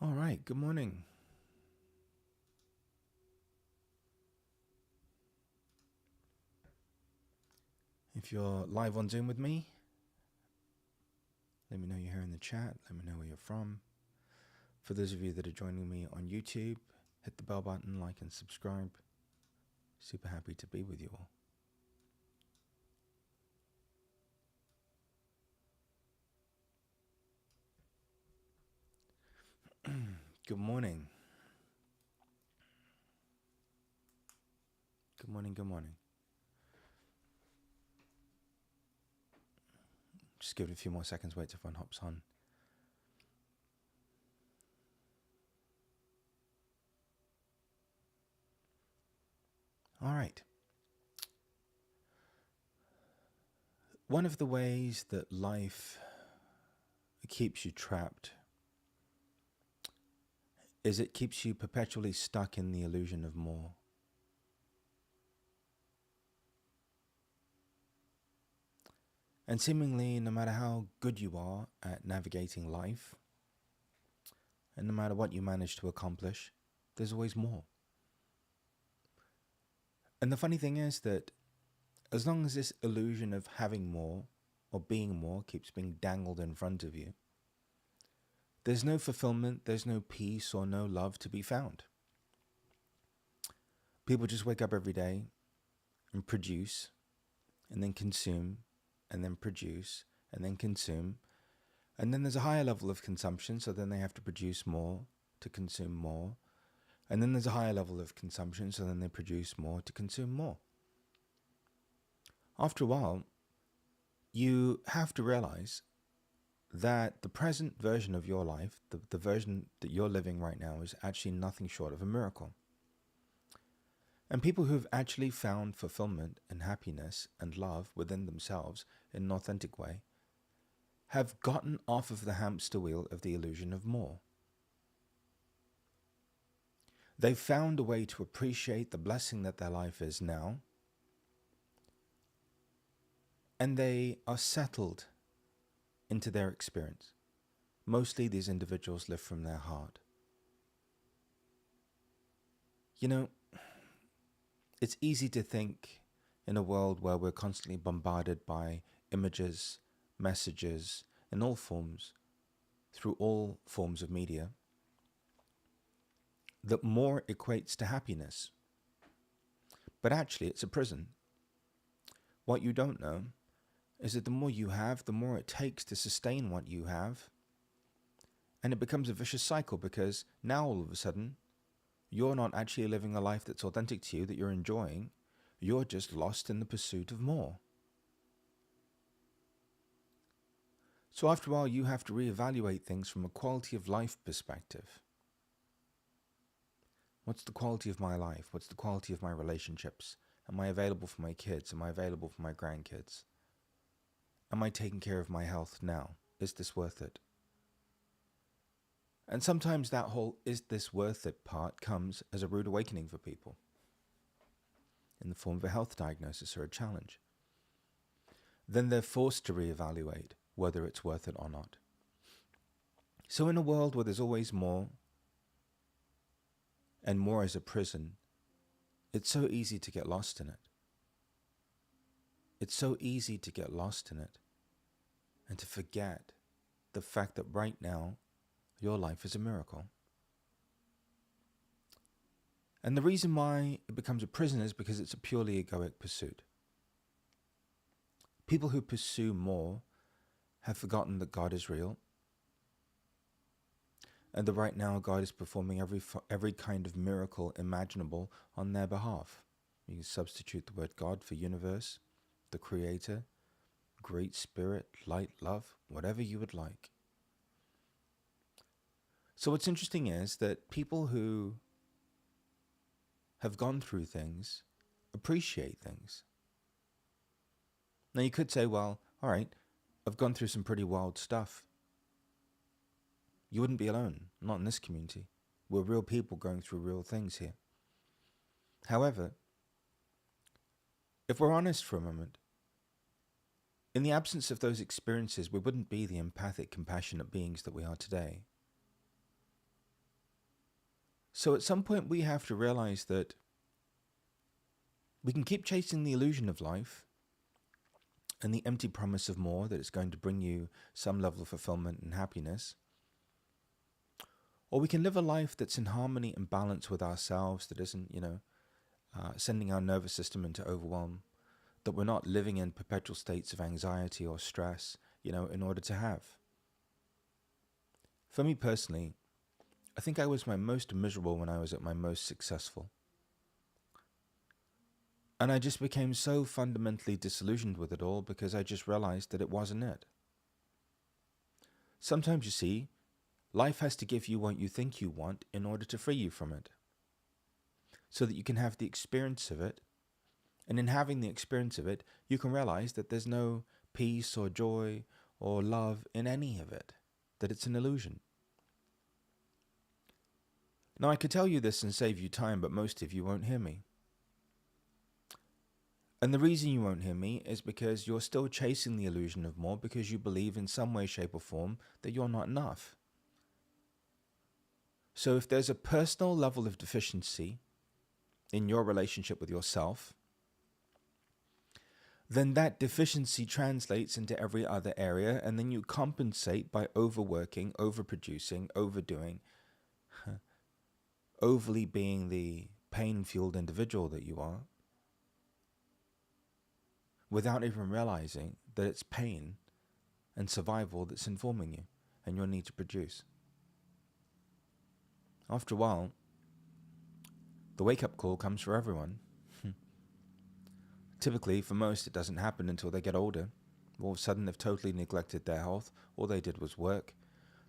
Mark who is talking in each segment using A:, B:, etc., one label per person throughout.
A: All right, good morning. If you're live on Zoom with me, let me know you're here in the chat. Let me know where you're from. For those of you that are joining me on YouTube, hit the bell button, like, and subscribe. Super happy to be with you all. Good morning. Good morning, good morning. Just give it a few more seconds, wait till everyone hops on. All right. One of the ways that life keeps you trapped is it keeps you perpetually stuck in the illusion of more. And seemingly, no matter how good you are at navigating life, and no matter what you manage to accomplish, there's always more. And the funny thing is that as long as this illusion of having more or being more keeps being dangled in front of you, there's no fulfillment, there's no peace or no love to be found. People just wake up every day and produce and then consume and then produce and then consume. And then there's a higher level of consumption, so then they have to produce more to consume more. And then there's a higher level of consumption, so then they produce more to consume more. After a while, you have to realize that the present version of your life, the version that you're living right now, is actually nothing short of a miracle. And people who have actually found fulfillment and happiness and love within themselves in an authentic way have gotten off of the hamster wheel of the illusion of more. They've found a way to appreciate the blessing that their life is now, and they are settled into their experience. Mostly these individuals live from their heart. You know, it's easy to think in a world where we're constantly bombarded by images, messages, in all forms, through all forms of media, that more equates to happiness. But actually, it's a prison. What you don't know is that the more you have, the more it takes to sustain what you have. And it becomes a vicious cycle because now all of a sudden, you're not actually living a life that's authentic to you, that you're enjoying. You're just lost in the pursuit of more. So after a while, you have to reevaluate things from a quality of life perspective. What's the quality of my life? What's the quality of my relationships? Am I available for my kids? Am I available for my grandkids? Am I taking care of my health now? Is this worth it? And sometimes that whole "is this worth it" part comes as a rude awakening for people in the form of a health diagnosis or a challenge. Then they're forced to reevaluate whether it's worth it or not. So in a world where there's always more, and more is a prison, it's so easy to get lost in it. It's so easy to get lost in it and to forget the fact that right now, your life is a miracle. And the reason why it becomes a prison is because it's a purely egoic pursuit. People who pursue more have forgotten that God is real, and that right now God is performing every kind of miracle imaginable on their behalf. You can substitute the word God for universe, the creator, great spirit, light, love, whatever you would like. So what's interesting is that people who have gone through things appreciate things. Now you could say, well, all right, I've gone through some pretty wild stuff. You wouldn't be alone, not in this community. We're real people going through real things here. However, if we're honest for a moment, in the absence of those experiences, we wouldn't be the empathic, compassionate beings that we are today. So at some point we have to realize that we can keep chasing the illusion of life and the empty promise of more, that it's going to bring you some level of fulfillment and happiness. Or we can live a life that's in harmony and balance with ourselves, that isn't, sending our nervous system into overwhelm, that we're not living in perpetual states of anxiety or stress, in order to have. For me personally, I think I was my most miserable when I was at my most successful. And I just became so fundamentally disillusioned with it all because I just realized that it wasn't it. Sometimes, you see, life has to give you what you think you want in order to free you from it, so that you can have the experience of it. And in having the experience of it, you can realize that there's no peace or joy or love in any of it, that it's an illusion. Now, I could tell you this and save you time, but most of you won't hear me. And the reason you won't hear me is because you're still chasing the illusion of more, because you believe in some way, shape, or form that you're not enough. So if there's a personal level of deficiency in your relationship with yourself, then that deficiency translates into every other area, and then you compensate by overworking, overproducing, overdoing, overly being the pain-fueled individual that you are, without even realizing that it's pain and survival that's informing you and your need to produce. After a while, the wake-up call comes for everyone. Typically, for most, it doesn't happen until they get older. All of a sudden, they've totally neglected their health. All they did was work.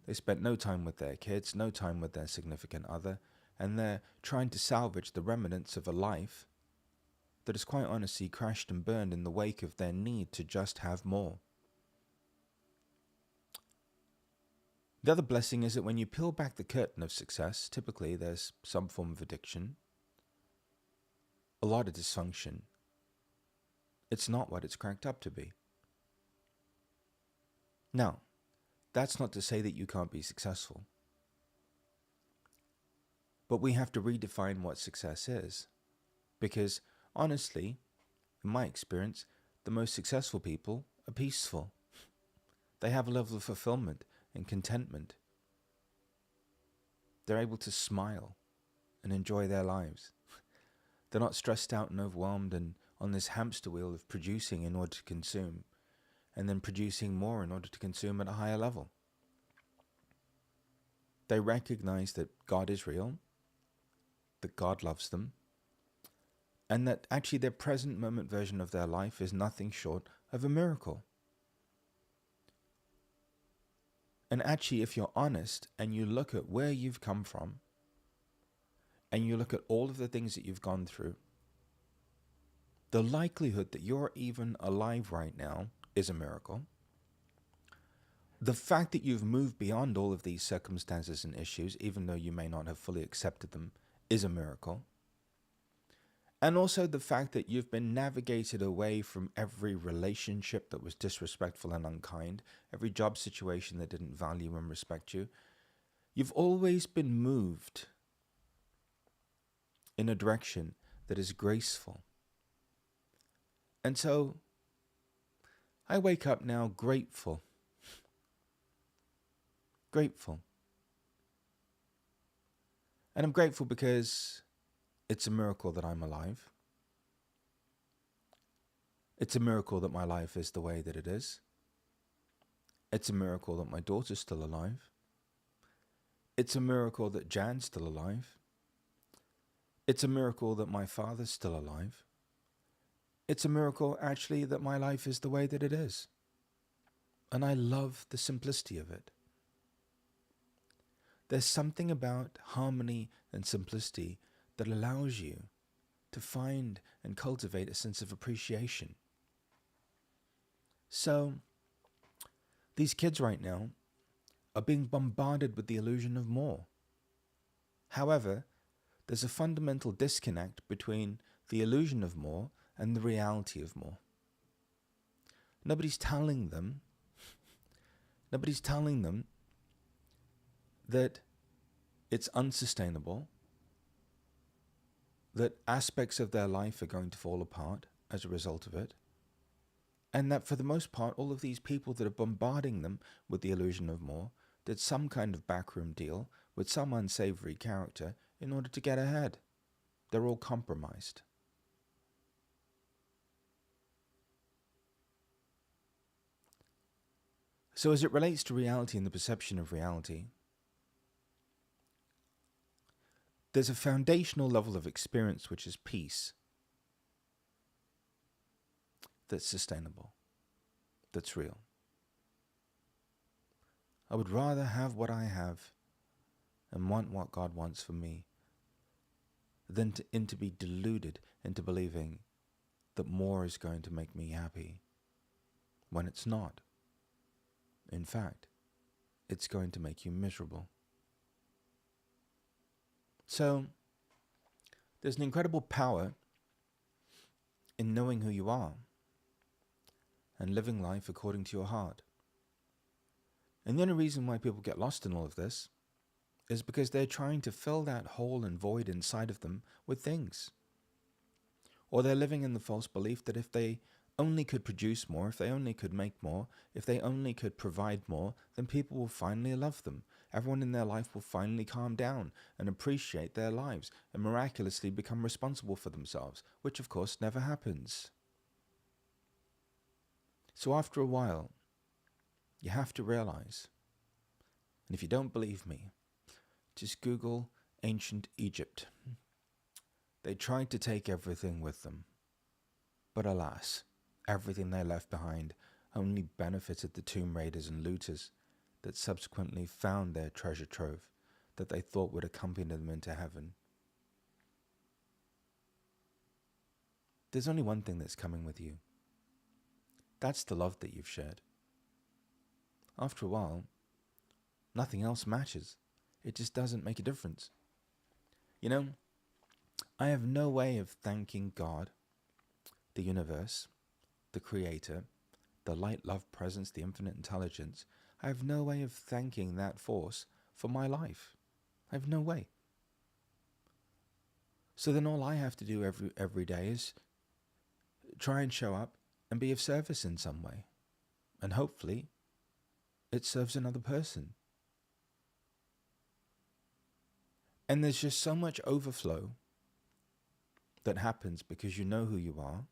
A: They spent no time with their kids, no time with their significant other, and they're trying to salvage the remnants of a life that has quite honestly crashed and burned in the wake of their need to just have more. The other blessing is that when you peel back the curtain of success, typically there's some form of addiction, a lot of dysfunction. It's not what it's cracked up to be. Now, that's not to say that you can't be successful. But we have to redefine what success is. Because, honestly, in my experience, the most successful people are peaceful. They have a level of fulfillment and contentment. They're able to smile and enjoy their lives. They're not stressed out and overwhelmed and on this hamster wheel of producing in order to consume, and then producing more in order to consume at a higher level. They recognize that God is real, that God loves them, and that actually their present moment version of their life is nothing short of a miracle. And actually, if you're honest and you look at where you've come from, and you look at all of the things that you've gone through, the likelihood that you're even alive right now is a miracle. The fact that you've moved beyond all of these circumstances and issues, even though you may not have fully accepted them, is a miracle. And also the fact that you've been navigated away from every relationship that was disrespectful and unkind, every job situation that didn't value and respect you. You've always been moved in a direction that is graceful. And so I wake up now grateful. Grateful. And I'm grateful because it's a miracle that I'm alive. It's a miracle that my life is the way that it is. It's a miracle that my daughter's still alive. It's a miracle that Jan's still alive. It's a miracle that my father's still alive. It's a miracle, actually, that my life is the way that it is. And I love the simplicity of it. There's something about harmony and simplicity that allows you to find and cultivate a sense of appreciation. So, these kids right now are being bombarded with the illusion of more. However, there's a fundamental disconnect between the illusion of more and the reality of more. Nobody's telling them that it's unsustainable, that aspects of their life are going to fall apart as a result of it, and that for the most part, all of these people that are bombarding them with the illusion of more did some kind of backroom deal with some unsavory character in order to get ahead. They're all compromised. So as it relates to reality and the perception of reality, there's a foundational level of experience which is peace, that's sustainable, that's real. I would rather have what I have and want what God wants for me than to be deluded into believing that more is going to make me happy when it's not. In fact, it's going to make you miserable. So, there's an incredible power in knowing who you are and living life according to your heart. And the only reason why people get lost in all of this is because they're trying to fill that hole and void inside of them with things. Or they're living in the false belief that if they only could produce more, if they only could make more, if they only could provide more, then people will finally love them. Everyone in their life will finally calm down and appreciate their lives and miraculously become responsible for themselves, which of course never happens. So after a while, you have to realize, and if you don't believe me, just Google ancient Egypt. They tried to take everything with them, but alas, everything they left behind only benefited the tomb raiders and looters that subsequently found their treasure trove that they thought would accompany them into heaven. There's only one thing that's coming with you. That's the love that you've shared. After a while, nothing else matters. It just doesn't make a difference. You know, I have no way of thanking God, the universe, the creator, the light, love, presence, the infinite intelligence. I have no way of thanking that force for my life. I have no way. So then all I have to do every day is try and show up and be of service in some way. And hopefully it serves another person. And there's just so much overflow that happens because you know who you are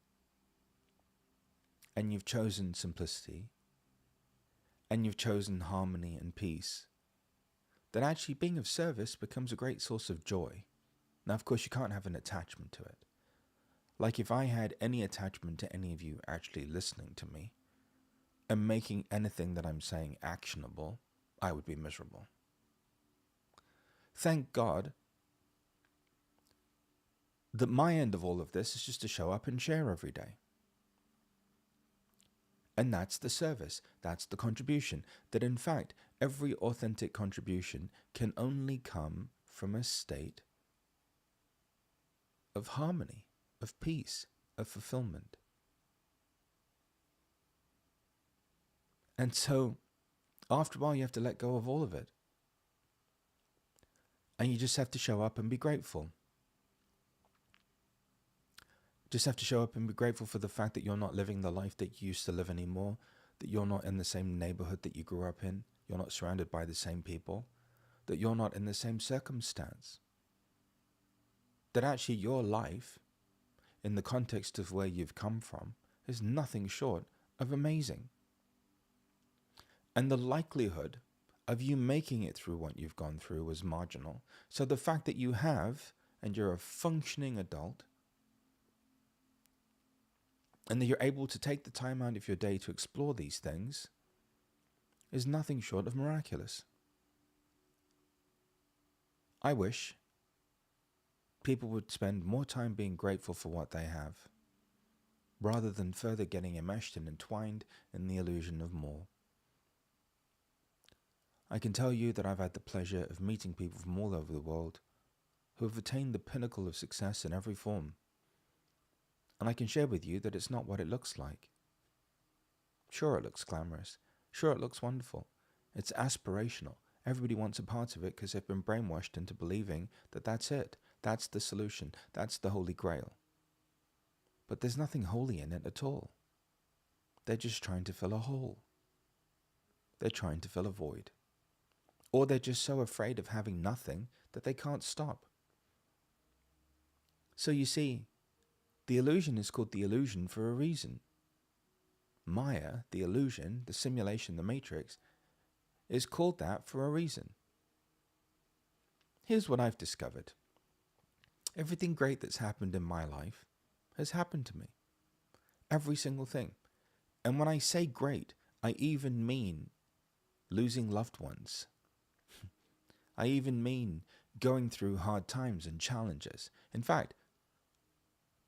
A: and you've chosen simplicity and you've chosen harmony and peace, that actually being of service becomes a great source of joy. Now, of course, you can't have an attachment to it. Like if I had any attachment to any of you actually listening to me and making anything that I'm saying actionable, I would be miserable. Thank God that my end of all of this is just to show up and share every day. And that's the service, that's the contribution. That in fact, every authentic contribution can only come from a state of harmony, of peace, of fulfillment. And so, after a while, you have to let go of all of it. And you just have to show up and be grateful. Just have to show up and be grateful for the fact that you're not living the life that you used to live anymore, that you're not in the same neighborhood that you grew up in, you're not surrounded by the same people, that you're not in the same circumstance. That actually your life, in the context of where you've come from, is nothing short of amazing. And the likelihood of you making it through what you've gone through was marginal. So the fact that you have, and you're a functioning adult, and that you're able to take the time out of your day to explore these things is nothing short of miraculous. I wish people would spend more time being grateful for what they have, rather than further getting enmeshed and entwined in the illusion of more. I can tell you that I've had the pleasure of meeting people from all over the world who have attained the pinnacle of success in every form. And I can share with you that it's not what it looks like. Sure, it looks glamorous. Sure, it looks wonderful. It's aspirational. Everybody wants a part of it because they've been brainwashed into believing that that's it. That's the solution. That's the Holy Grail. But there's nothing holy in it at all. They're just trying to fill a hole. They're trying to fill a void. Or they're just so afraid of having nothing that they can't stop. So you see, the illusion is called the illusion for a reason. Maya, the illusion, the simulation, the matrix, is called that for a reason. Here's what I've discovered. Everything great that's happened in my life has happened to me. Every single thing. And when I say great, I even mean losing loved ones. I even mean going through hard times and challenges. In fact,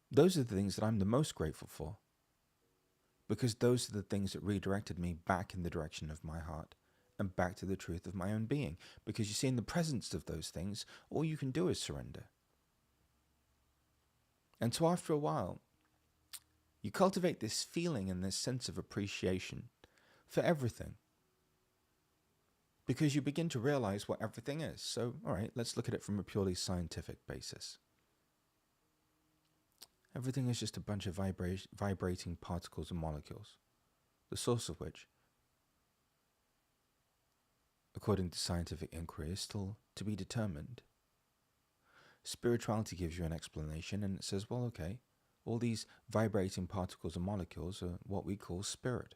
A: those are the things that I'm the most grateful for, because those are the things that redirected me back in the direction of my heart and back to the truth of my own being. Because you see, in the presence of those things, all you can do is surrender. And so after a while, you cultivate this feeling and this sense of appreciation for everything, because you begin to realize what everything is. So, all right, let's look at it from a purely scientific basis. Everything is just a bunch of vibrating particles and molecules, the source of which, according to scientific inquiry, is still to be determined. Spirituality gives you an explanation, and it says, well, okay, all these vibrating particles and molecules are what we call spirit.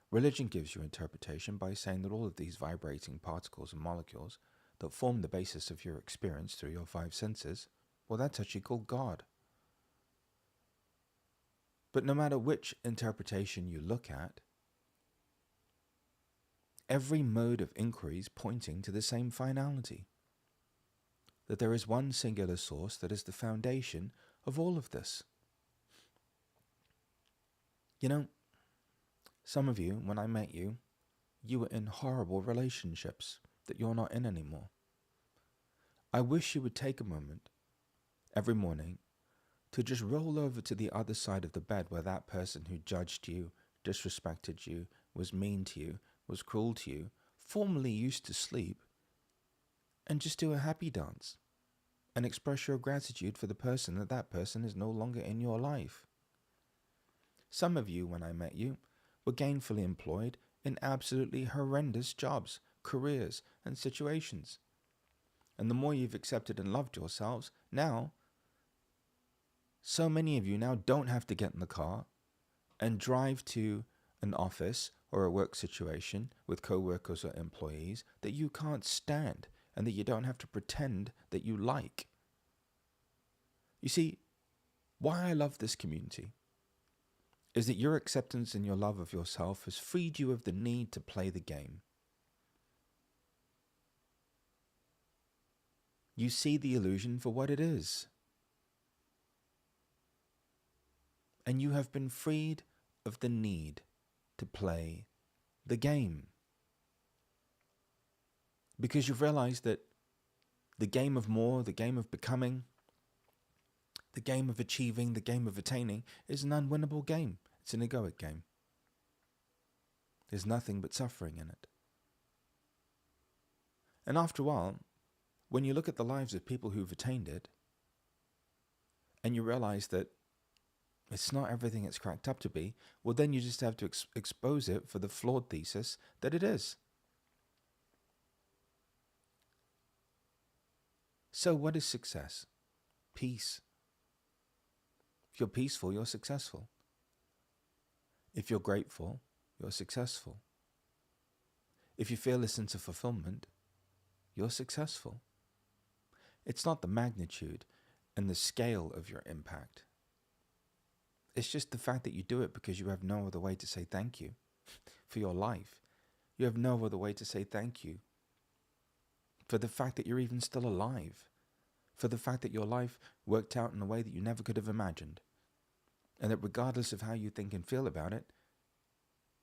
A: Religion gives you interpretation by saying that all of these vibrating particles and molecules that form the basis of your experience through your five senses, well, that's actually called God. But no matter which interpretation you look at, every mode of inquiry is pointing to the same finality, that there is one singular source that is the foundation of all of this. You know, some of you, when I met you, you were in horrible relationships that you're not in anymore. I wish you would take a moment every morning to just roll over to the other side of the bed where that person who judged you, disrespected you, was mean to you, was cruel to you, formerly used to sleep, and just do a happy dance and express your gratitude for the person that person is no longer in your life. Some of you, when I met you, were gainfully employed in absolutely horrendous jobs, careers, and situations. And the more you've accepted and loved yourselves, now, so many of you now don't have to get in the car and drive to an office or a work situation with co-workers or employees that you can't stand and that you don't have to pretend that you like. You see, why I love this community is that your acceptance and your love of yourself has freed you of the need to play the game. You see the illusion for what it is. And you have been freed of the need to play the game. Because you've realized that the game of more, the game of becoming, the game of achieving, the game of attaining is an unwinnable game. It's an egoic game. There's nothing but suffering in it. And after a while, when you look at the lives of people who've attained it, and you realize that it's not everything it's cracked up to be, well, then you just have to expose it for the flawed thesis that it is. So what is success? Peace. If you're peaceful, you're successful. If you're grateful, you're successful. If you feel a sense of fulfillment, you're successful. It's not the magnitude and the scale of your impact. It's just the fact that you do it because you have no other way to say thank you for your life. You have no other way to say thank you for the fact that you're even still alive, for the fact that your life worked out in a way that you never could have imagined, and that regardless of how you think and feel about it,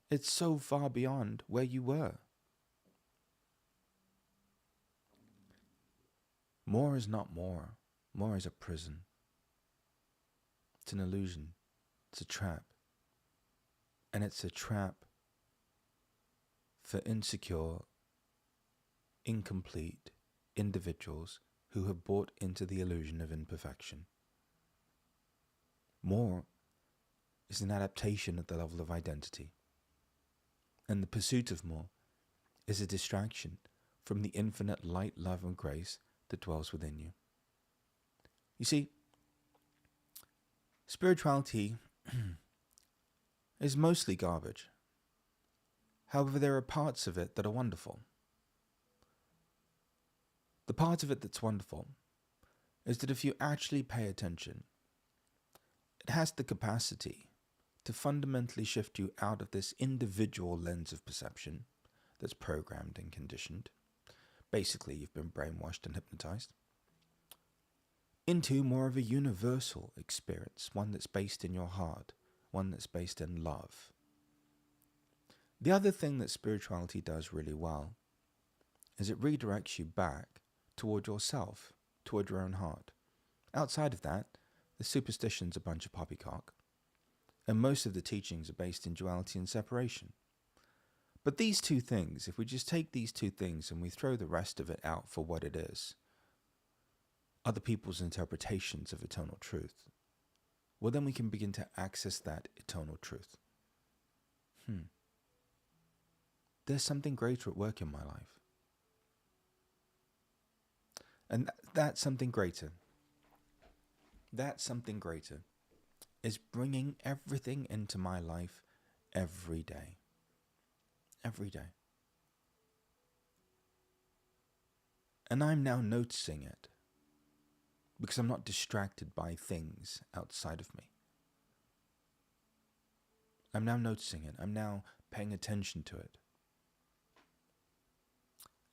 A: it's so far beyond where you were. More is not more. More is a prison. It's an illusion. It's a trap. And it's a trap for insecure, incomplete individuals who have bought into the illusion of imperfection. More is an adaptation at the level of identity, and the pursuit of more is a distraction from the infinite light, love, and grace that dwells within you. You see, spirituality is mostly garbage. However, there are parts of it that are wonderful. The part of it that's wonderful is that if you actually pay attention, it has the capacity to fundamentally shift you out of this individual lens of perception that's programmed and conditioned. Basically, you've been brainwashed and hypnotized, into more of a universal experience, one that's based in your heart, one that's based in love. The other thing that spirituality does really well is it redirects you back toward yourself, toward your own heart. Outside of that, the superstition's a bunch of poppycock, and most of the teachings are based in duality and separation. But these two things, if we just take these two things and we throw the rest of it out for what it is, other people's interpretations of eternal truth, well, then we can begin to access that eternal truth. There's something greater at work in my life. And that something greater is bringing everything into my life every day. Every day. And I'm now noticing it because I'm not distracted by things outside of me. I'm now noticing it. I'm now paying attention to it.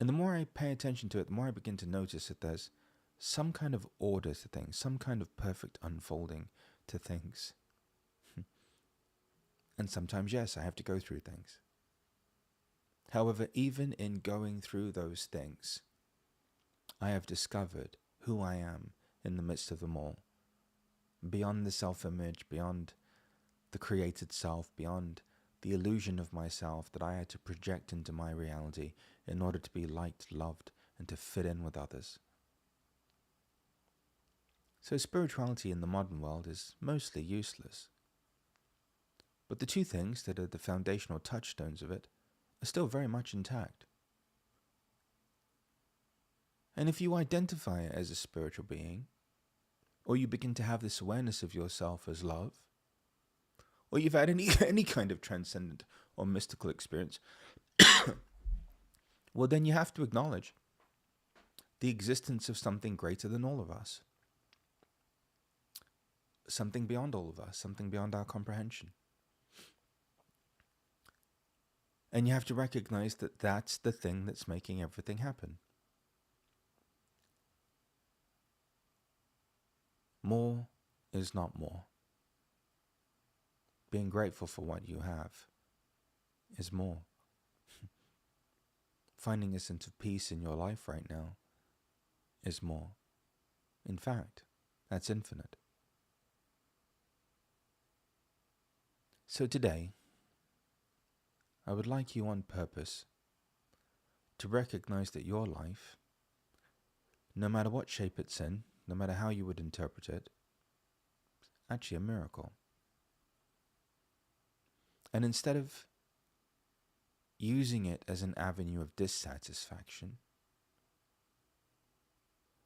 A: And the more I pay attention to it, the more I begin to notice that there's some kind of order to things, some kind of perfect unfolding to things. And sometimes, yes, I have to go through things. However, even in going through those things, I have discovered who I am in the midst of them all. Beyond the self-image, beyond the created self, beyond the illusion of myself that I had to project into my reality in order to be liked, loved, and to fit in with others. So spirituality in the modern world is mostly useless. But the two things that are the foundational touchstones of it are still very much intact. And if you identify as a spiritual being, or you begin to have this awareness of yourself as love, or you've had any kind of transcendent or mystical experience, well, then you have to acknowledge the existence of something greater than all of us. Something beyond all of us, something beyond our comprehension. And you have to recognize that that's the thing that's making everything happen. More is not more. Being grateful for what you have is more. Finding a sense of peace in your life right now is more. In fact, that's infinite. So today, I would like you on purpose to recognize that your life, no matter what shape it's in, no matter how you would interpret it, is actually a miracle. And instead of using it as an avenue of dissatisfaction,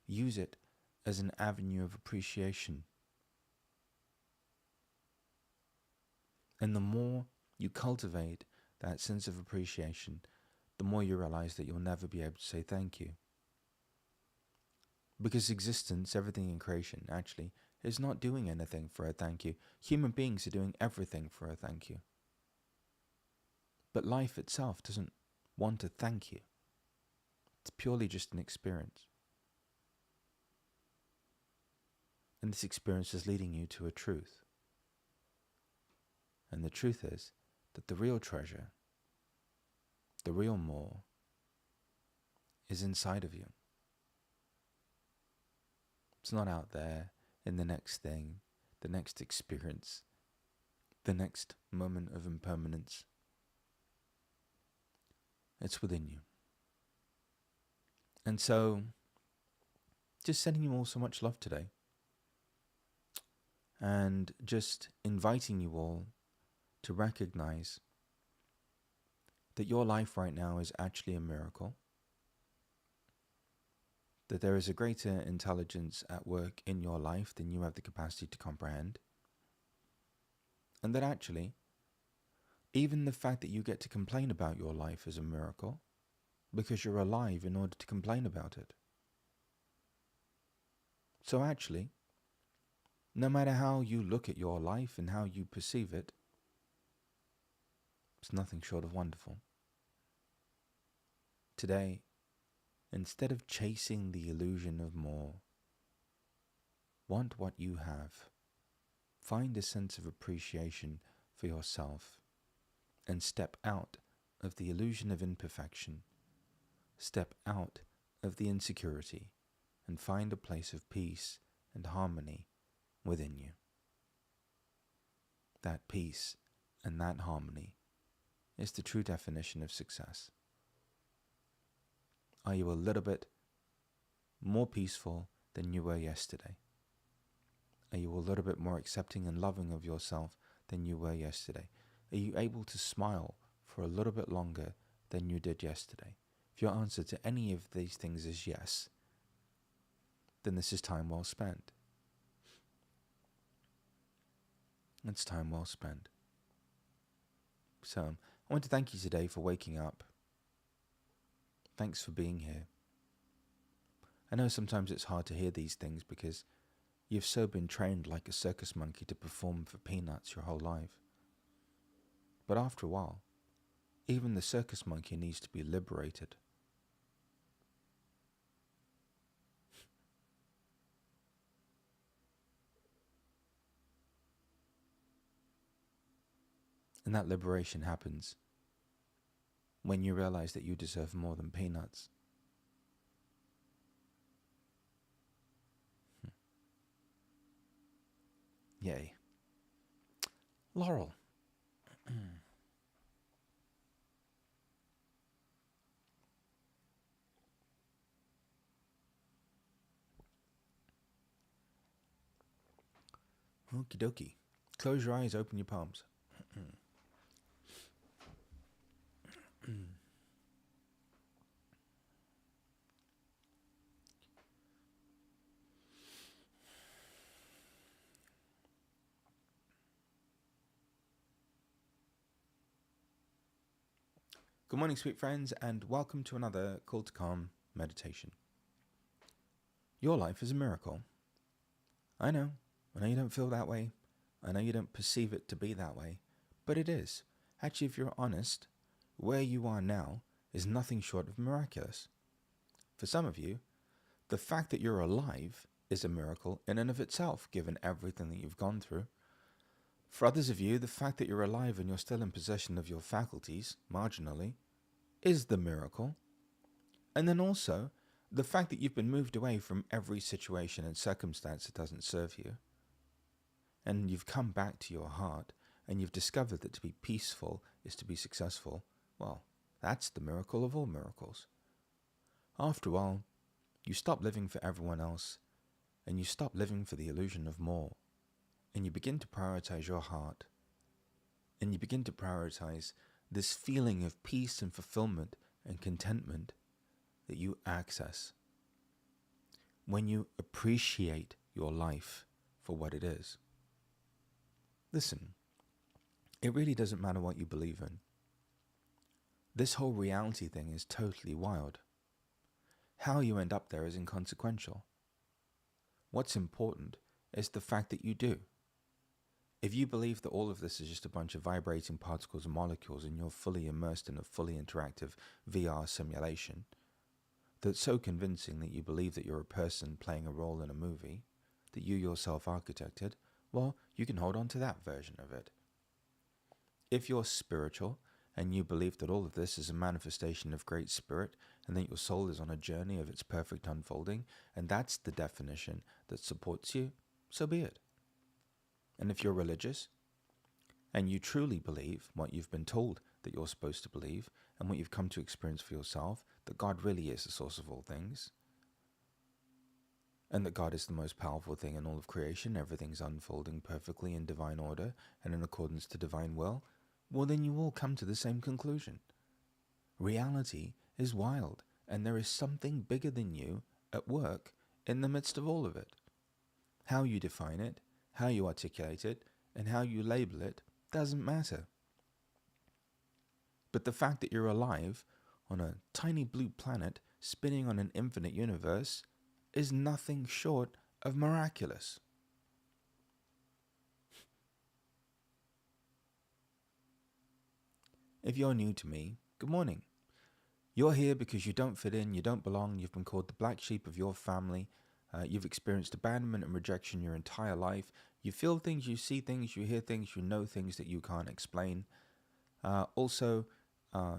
A: use it as an avenue of appreciation. And the more you cultivate that sense of appreciation, the more you realize that you'll never be able to say thank you. Because existence, everything in creation, actually, is not doing anything for a thank you. Human beings are doing everything for a thank you. But life itself doesn't want to thank you. It's purely just an experience. And this experience is leading you to a truth. And the truth is that the real treasure, the real more, is inside of you. It's not out there in the next thing, the next experience, the next moment of impermanence. It's within you. And so, just sending you all so much love today. And just inviting you all to recognize that your life right now is actually a miracle. That there is a greater intelligence at work in your life than you have the capacity to comprehend. And that actually, even the fact that you get to complain about your life is a miracle, because you're alive in order to complain about it. So actually, no matter how you look at your life and how you perceive it, it's nothing short of wonderful. Today, instead of chasing the illusion of more, want what you have. Find a sense of appreciation for yourself and step out of the illusion of imperfection. Step out of the insecurity and find a place of peace and harmony within you. That peace and that harmony is the true definition of success. Are you a little bit more peaceful than you were yesterday? Are you a little bit more accepting and loving of yourself than you were yesterday? Are you able to smile for a little bit longer than you did yesterday? If your answer to any of these things is yes, then this is time well spent. It's time well spent. So, I want to thank you today for waking up. Thanks for being here. I know sometimes it's hard to hear these things because you've so been trained like a circus monkey to perform for peanuts your whole life. But after a while, even the circus monkey needs to be liberated. And that liberation happens when you realize that you deserve more than peanuts. Yay. Laurel. Okie dokie. Close your eyes, open your palms. Good morning, sweet friends, and welcome to another Call to Calm meditation. Your life is a miracle. I know you don't feel that way. I know you don't perceive it to be that way, but it is. Actually, if you're honest, where you are now is nothing short of miraculous. For some of you, the fact that you're alive is a miracle in and of itself, given everything that you've gone through. For others of you, the fact that you're alive and you're still in possession of your faculties, marginally, is the miracle. And then also, the fact that you've been moved away from every situation and circumstance that doesn't serve you, and you've come back to your heart, and you've discovered that to be peaceful is to be successful, well, that's the miracle of all miracles. After all, you stop living for everyone else, and you stop living for the illusion of more, and you begin to prioritize your heart, and you begin to prioritize this feeling of peace and fulfillment and contentment that you access when you appreciate your life for what it is. Listen, it really doesn't matter what you believe in. This whole reality thing is totally wild. How you end up there is inconsequential. What's important is the fact that you do. If you believe that all of this is just a bunch of vibrating particles and molecules and you're fully immersed in a fully interactive VR simulation, that's so convincing that you believe that you're a person playing a role in a movie, that you yourself architected, well, you can hold on to that version of it. If you're spiritual and you believe that all of this is a manifestation of great spirit and that your soul is on a journey of its perfect unfolding, and that's the definition that supports you, so be it. And if you're religious and you truly believe what you've been told that you're supposed to believe and what you've come to experience for yourself, that God really is the source of all things, and that God is the most powerful thing in all of creation, everything's unfolding perfectly in divine order and in accordance to divine will, well, then you will come to the same conclusion. Reality is wild, and there is something bigger than you at work in the midst of all of it. How you define it, how you articulate it, and how you label it doesn't matter. But the fact that you're alive on a tiny blue planet spinning on an infinite universe is nothing short of miraculous. If you're new to me, good morning. You're here because you don't fit in, you don't belong, you've been called the black sheep of your family, you've experienced abandonment and rejection your entire life, you feel things, you see things, you hear things, you know things that you can't explain. Also,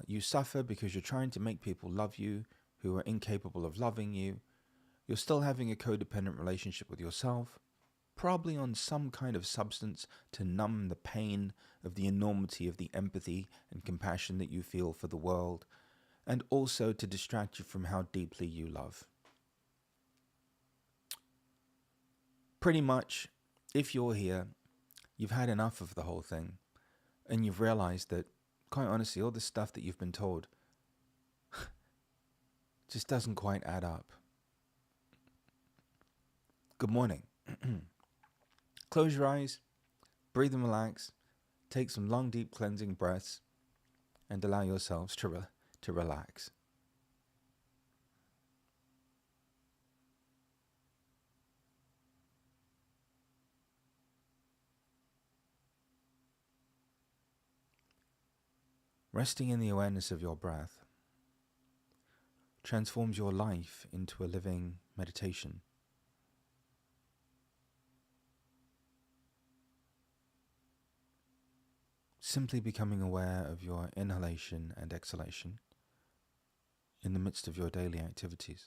A: you suffer because you're trying to make people love you who are incapable of loving you. You're still having a codependent relationship with yourself, probably on some kind of substance to numb the pain of the enormity of the empathy and compassion that you feel for the world, and also to distract you from how deeply you love. Pretty much, if you're here, you've had enough of the whole thing, and you've realized that, quite honestly, all the stuff that you've been told just doesn't quite add up. Good morning. Close your eyes, breathe and relax, take some long, deep cleansing breaths, and allow yourselves to relax. Resting in the awareness of your breath transforms your life into a living meditation. Simply becoming aware of your inhalation and exhalation in the midst of your daily activities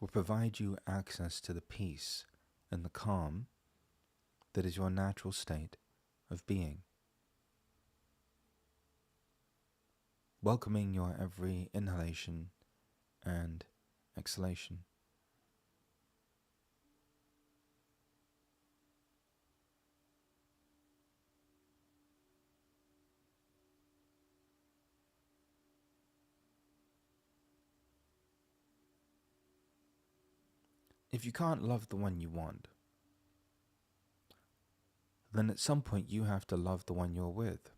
A: will provide you access to the peace and the calm that is your natural state of being. Welcoming your every inhalation and exhalation. If you can't love the one you want, then at some point you have to love the one you're with.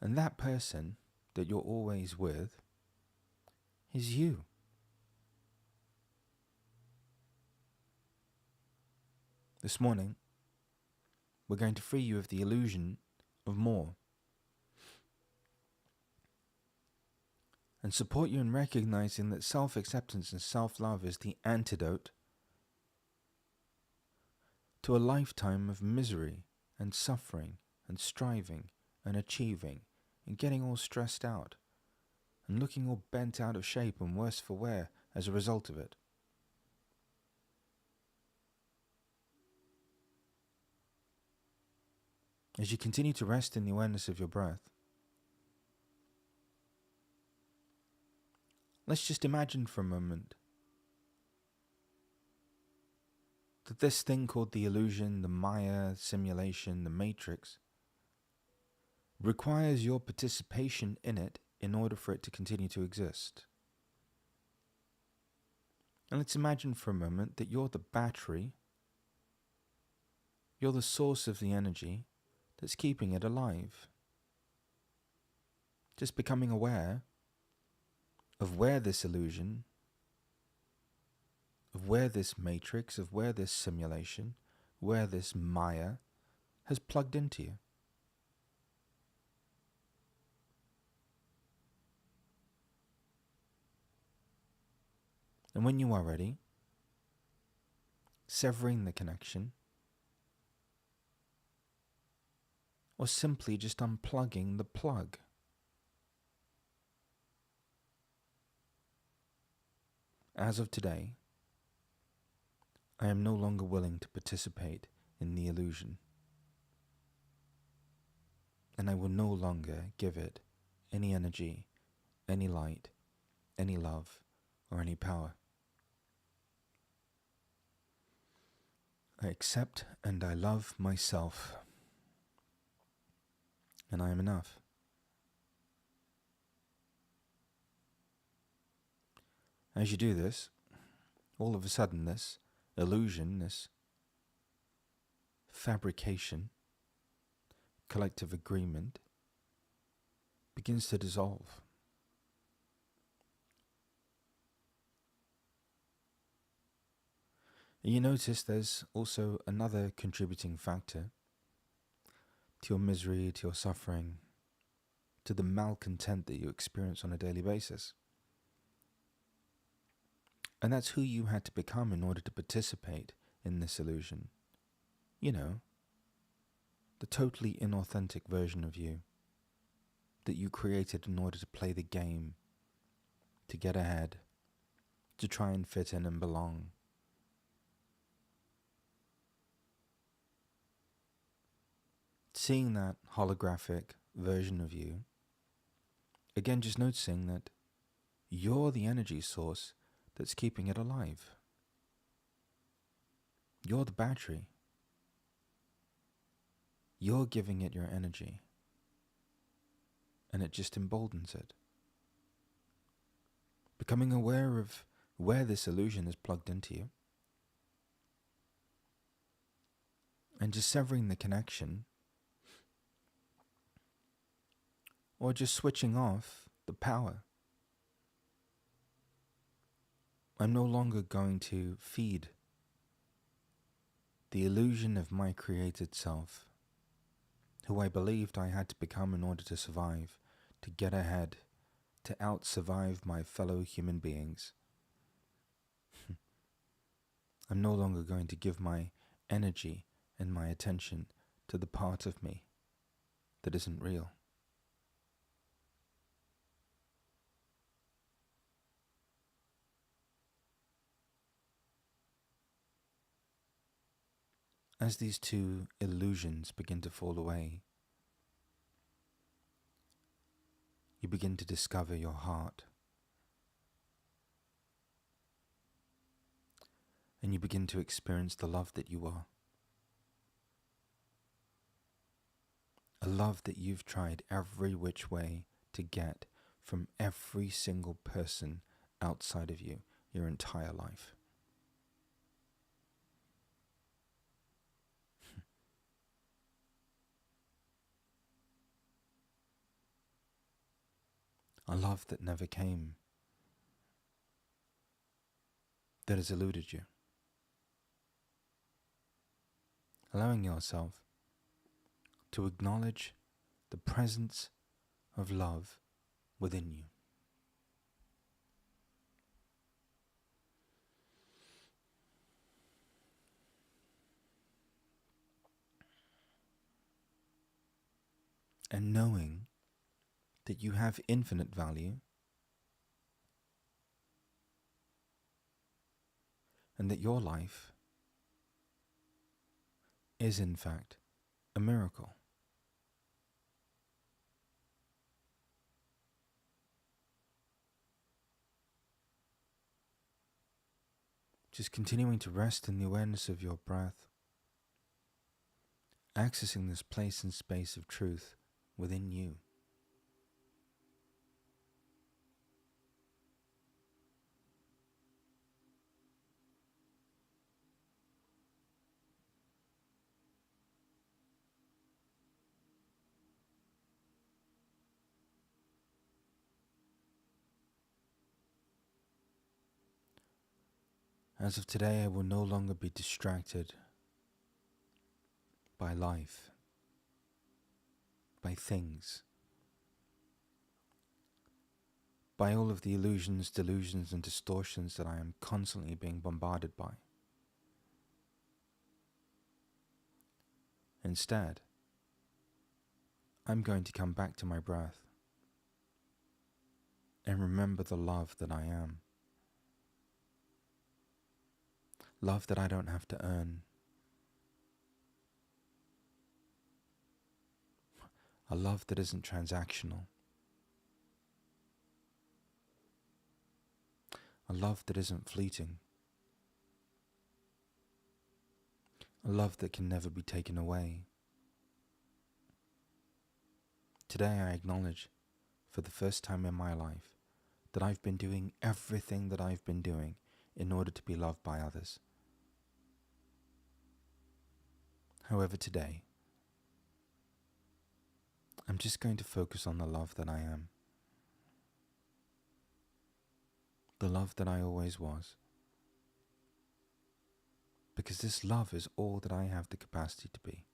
A: And that person that you're always with is you. This morning, we're going to free you of the illusion of more and support you in recognizing that self-acceptance and self-love is the antidote to a lifetime of misery and suffering and striving and achieving and getting all stressed out and looking all bent out of shape and worse for wear as a result of it. As you continue to rest in the awareness of your breath, let's just imagine for a moment that this thing called the illusion, the Maya, simulation, the matrix, requires your participation in it in order for it to continue to exist. And let's imagine for a moment that you're the battery, you're the source of the energy that's keeping it alive. Just becoming aware of where this illusion, of where this matrix, of where this simulation, where this Maya has plugged into you. And when you are ready, severing the connection, or simply just unplugging the plug. As of today, I am no longer willing to participate in the illusion, and I will no longer give it any energy, any light, any love, or any power. I accept and I love myself, and I am enough. As you do this, all of a sudden this illusion, this fabrication, collective agreement begins to dissolve. And you notice there's also another contributing factor to your misery, to your suffering, to the malcontent that you experience on a daily basis. And that's who you had to become in order to participate in this illusion. You know, the totally inauthentic version of you that you created in order to play the game, to get ahead, to try and fit in and belong. Seeing that holographic version of you, again just noticing that you're the energy source that's keeping it alive. You're the battery. You're giving it your energy, and it just emboldens it. Becoming aware of where this illusion is plugged into you, and just severing the connection, or just switching off the power. I'm no longer going to feed the illusion of my created self, who I believed I had to become in order to survive, to get ahead, to out-survive my fellow human beings. I'm no longer going to give my energy and my attention to the part of me that isn't real. As these two illusions begin to fall away, you begin to discover your heart. And you begin to experience the love that you are. A love that you've tried every which way to get from every single person outside of you your entire life. A love that never came, that has eluded you. Allowing yourself to acknowledge the presence of love within you. And knowing that you have infinite value, and that your life is in fact a miracle. Just continuing to rest in the awareness of your breath, accessing this place and space of truth within you. As of today, I will no longer be distracted by life, by things, by all of the illusions, delusions, and distortions that I am constantly being bombarded by. Instead, I'm going to come back to my breath and remember the love that I am. Love that I don't have to earn. A love that isn't transactional. a love that isn't fleeting, a love that can never be taken away. Today I acknowledge, for the first time in my life, that I've been doing everything that I've been doing in order to be loved by others. However, today, I'm just going to focus on the love that I am. The love that I always was. Because this love is all that I have the capacity to be.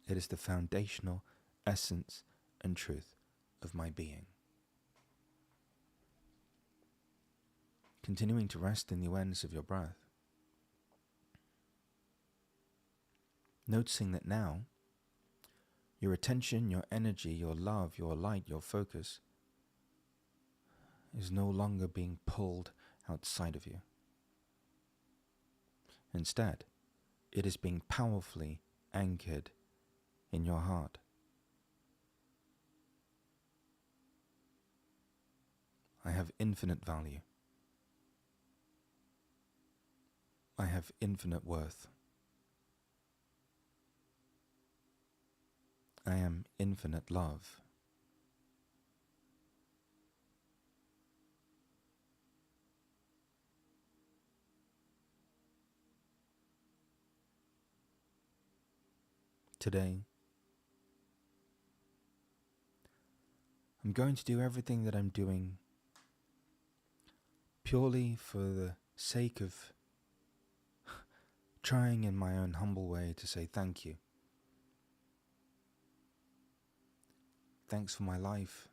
A: It is the foundational essence and truth of my being. Continuing to rest in the awareness of your breath. Noticing that now, your attention, your energy, your love, your light, your focus is no longer being pulled outside of you. Instead, it is being powerfully anchored in your heart. I have infinite value. I have infinite worth. I am infinite love. Today, I'm going to do everything that I'm doing purely for the sake of trying in my own humble way to say thank you. Thanks for my life.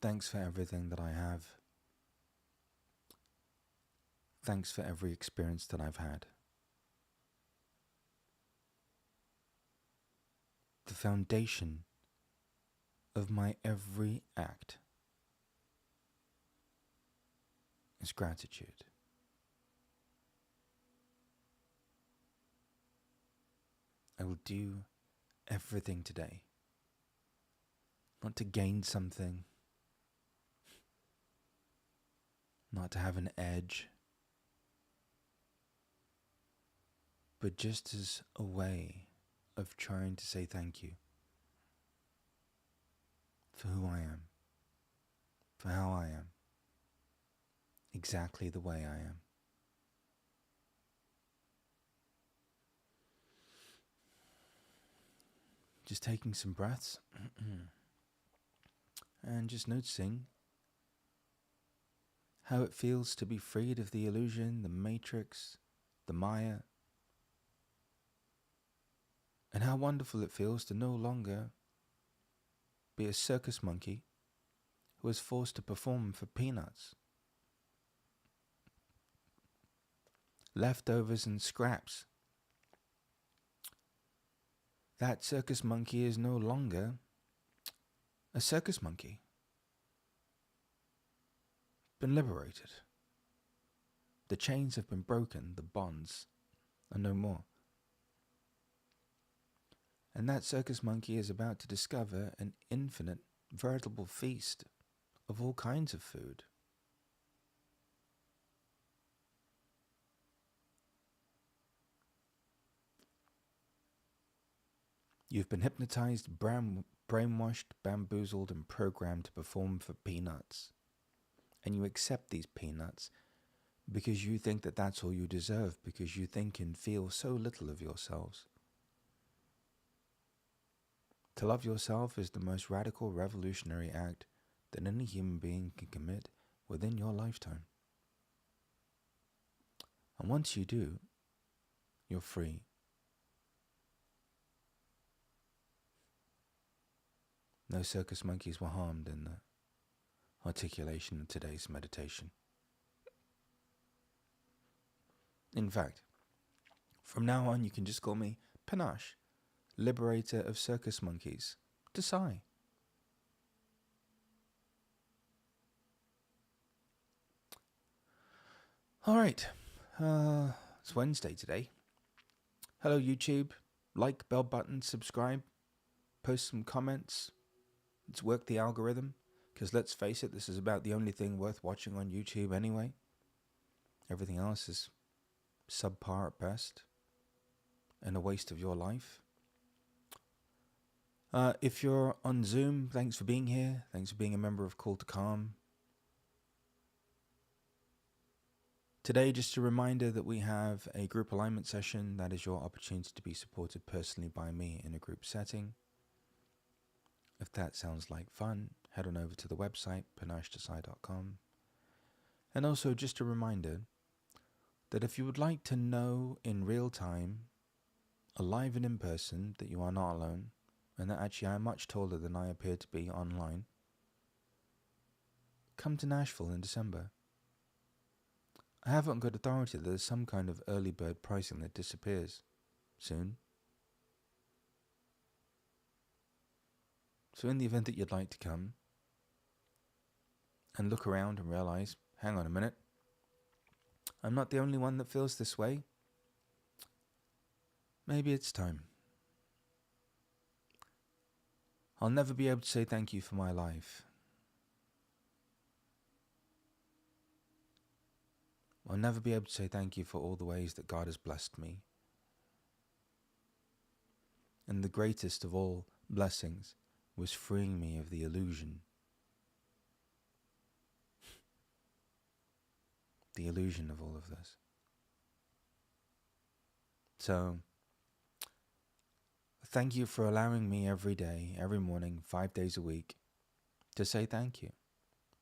A: Thanks for everything that I have. Thanks for every experience that I've had. The foundation of my every act is gratitude. I will do everything today, not to gain something, not to have an edge, but just as a way of trying to say thank you for who I am, for how I am, exactly the way I am. Just taking some breaths and just noticing how it feels to be freed of the illusion, the matrix, the Maya, and how wonderful it feels to no longer be a circus monkey who was forced to perform for peanuts. Leftovers and scraps. That circus monkey is no longer a circus monkey. Been liberated. The chains have been broken, the bonds are no more. And that circus monkey is about to discover an infinite, veritable feast of all kinds of food. You've been hypnotized, brainwashed, bamboozled, and programmed to perform for peanuts. And you accept these peanuts because you think that that's all you deserve, because you think and feel so little of yourselves. To love yourself is the most radical, revolutionary act that any human being can commit within your lifetime. And once you do, you're free. No circus monkeys were harmed in the articulation of today's meditation. In fact, from now on you can just call me Panache, liberator of circus monkeys. Desai. Alright, it's Wednesday today. Hello YouTube, like, bell button, subscribe, post some comments. Let's work the algorithm. Because let's face it, this is about the only thing worth watching on YouTube anyway. Everything else is subpar at best and a waste of your life. If you're on Zoom, thanks for being here. Thanks for being a member of Call to Calm. Today, just a reminder that we have a group alignment session. That is your opportunity to be supported personally by me in a group setting. If that sounds like fun, head on over to the website, panachedesai.com. And also just a reminder that if you would like to know in real time, alive and in person, that you are not alone, and that actually I am much taller than I appear to be online, come to Nashville in December. I haven't got authority that there's some kind of early bird pricing that disappears soon. So in the event that you'd like to come and look around and realize, hang on a minute, I'm not the only one that feels this way, maybe it's time. I'll never be able to say thank you for my life. I'll never be able to say thank you for all the ways that God has blessed me. And the greatest of all blessings was freeing me of the illusion. The illusion of all of this. So, thank you for allowing me every day, every morning, 5 days a week, to say thank you,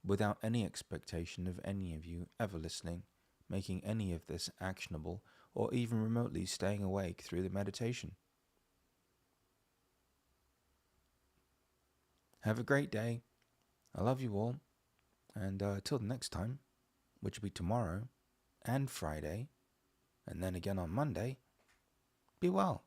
A: without any expectation of any of you ever listening, making any of this actionable, or even remotely staying awake through the meditation. Have a great day. I love you all. And till the next time, which will be tomorrow and Friday, and then again on Monday, be well.